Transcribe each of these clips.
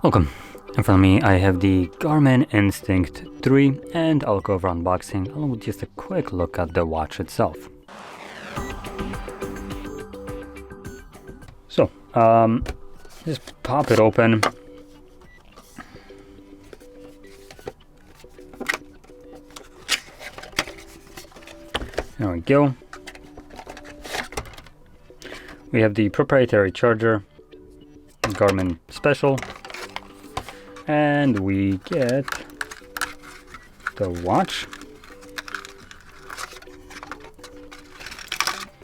Welcome. In front of me I have the Garmin Instinct 3 and I'll go over unboxing along with just a quick look at the watch itself. So, just pop it open. There we go. We have the proprietary charger, Garmin Special, and we get the watch.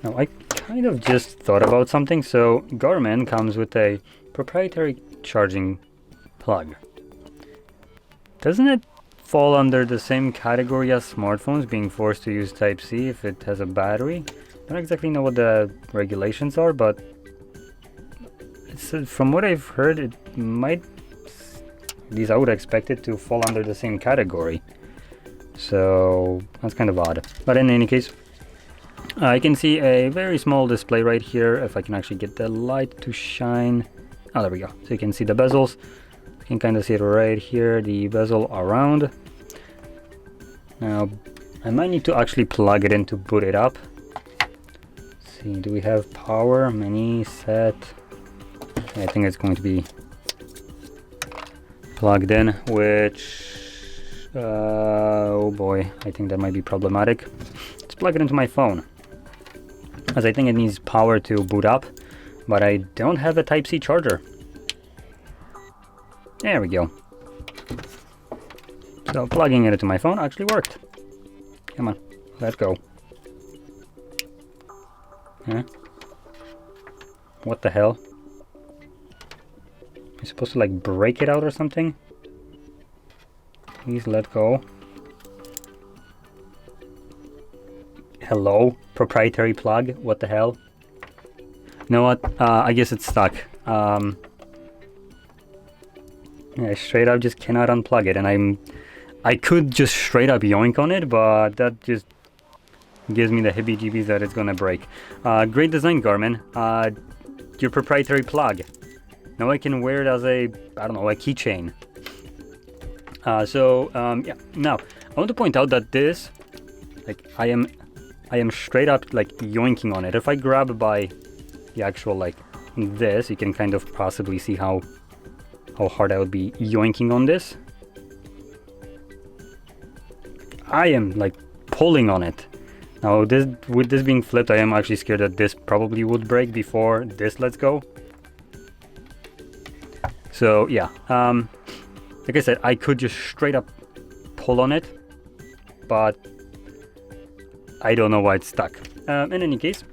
Now I kind of just thought about something. So Garmin comes with a proprietary charging plug. Doesn't it fall under the same category as smartphones being forced to use Type-C if it has a battery? I don't exactly know what the regulations are, but from what I've heard, it might, at least I would expect it to fall under the same category. So that's kind of odd. But in any case, I can see a very small display right here. If I can actually get the light to shine. Oh, there we go. So you can see the bezels. You can kind of see it right here, the bezel around. Now, I might need to actually plug it in to boot it up. Let's see, do we have power, mini, set? I think it's going to be plugged in, which, oh boy, I think that might be problematic. Let's plug it into my phone, as I think it needs power to boot up, but I don't have a Type-C charger. There we go. So plugging it into my phone actually worked. Come on, let's go. Huh? What the hell? Am I supposed to like break it out or something? Please let go. Hello, proprietary plug. What the hell? You know what? I guess it's stuck. Yeah, straight up just cannot unplug it, and I could just straight up yoink on it, but that just gives me the heebie-jeebies that it's gonna break. Great design, Garmin. Your proprietary plug. Now I can wear it as a, I don't know, a keychain. Yeah. Now I want to point out that this, like, I am straight up like yoinking on it. If I grab by the actual like this, you can kind of possibly see how hard I would be yoinking on this. I am like pulling on it. Now with this being flipped, I am actually scared that this probably would break before this lets go. So yeah, like I said, I could just straight up pull on it, but I don't know why it's stuck. In any case,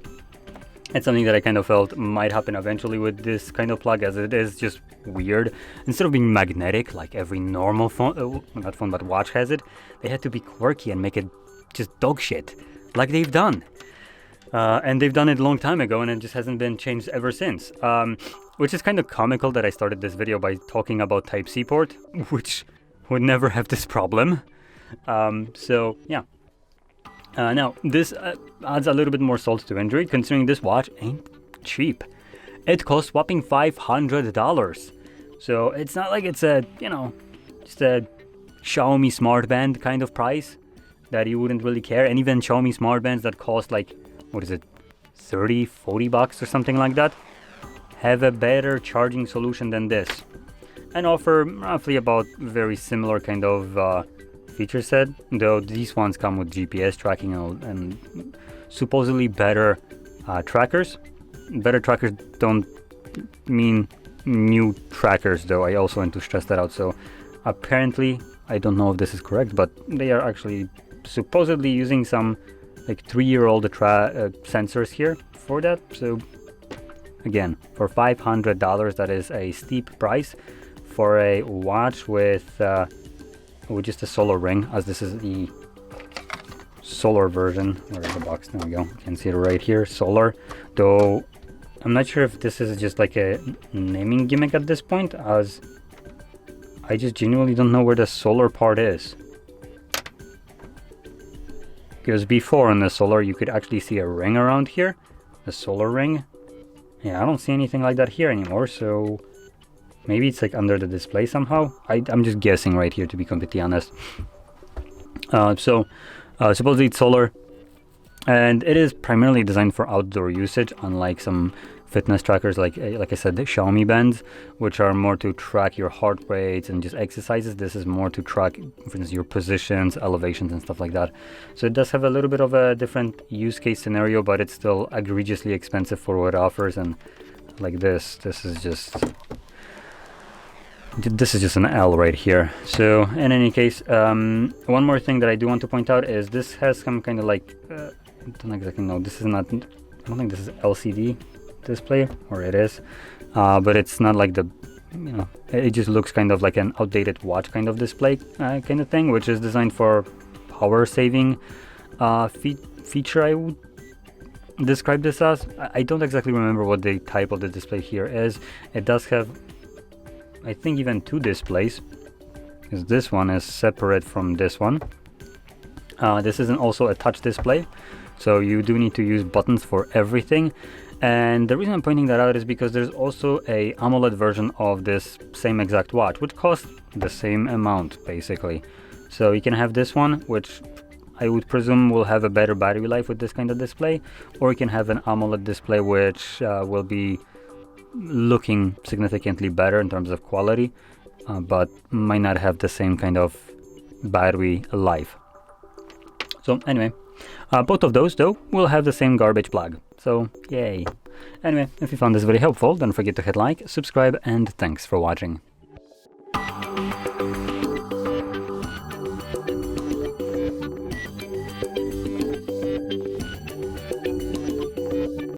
it's something that I kind of felt might happen eventually with this kind of plug, as it is just weird. Instead of being magnetic like every normal phone, not phone but watch has it, they had to be quirky and make it just dog shit, like they've done. And they've done it a long time ago, and it just hasn't been changed ever since. Which is kind of comical that I started this video by talking about Type-C port, which would never have this problem. So yeah. Now, this adds a little bit more salt to injury, considering this watch ain't cheap. It costs whopping $500. So it's not like it's a, you know, just a Xiaomi smart band kind of price that you wouldn't really care. And even Xiaomi smart bands that cost like, what is it, 30, 40 bucks or something like that, have a better charging solution than this, and offer roughly about very similar kind of feature set, though these ones come with GPS tracking and supposedly better trackers. Better trackers don't mean new trackers, though. I also want to stress that out. So apparently, I don't know if this is correct, but they are actually supposedly using some like 3-year-old sensors here for that. So again, for $500, that is a steep price for a watch with just a solar ring, as this is the solar version. Where's the box? There we go. You can see it right here, solar. Though I'm not sure if this is just like a naming gimmick at this point, as I just genuinely don't know where the solar part is. Because before on the solar, you could actually see a ring around here, the solar ring. Yeah, I don't see anything like that here anymore, so Maybe it's like under the display somehow. I'm just guessing right here, to be completely honest. Supposedly it's solar, and it is primarily designed for outdoor usage, unlike some fitness trackers like I said, the Xiaomi bands, which are more to track your heart rates and just exercises. This is more to track, for instance, your positions, elevations, and stuff like that. So it does have a little bit of a different use case scenario, but it's still egregiously expensive for what it offers. And like this is just an L right here. So in any case, one more thing that I do want to point out is this has some kind of like I don't exactly know, this is not, I don't think this is LCD display, or it is, but it's not like the, you know, it just looks kind of like an outdated watch kind of display kind of thing, which is designed for power saving feature, I would describe this as. I don't exactly remember what the type of the display here is. It does have, I think, even two displays, because this one is separate from this one. This isn't also a touch display, so you do need to use buttons for everything. And the reason I'm pointing that out is because there's also a AMOLED version of this same exact watch, which costs the same amount basically. So you can have this one, which I would presume will have a better battery life with this kind of display, or you can have an AMOLED display which will be looking significantly better in terms of quality, but might not have the same kind of battery life. So anyway, both of those though will have the same garbage plug, so yay. Anyway, if you found this very helpful, don't forget to hit like, subscribe, and thanks for watching.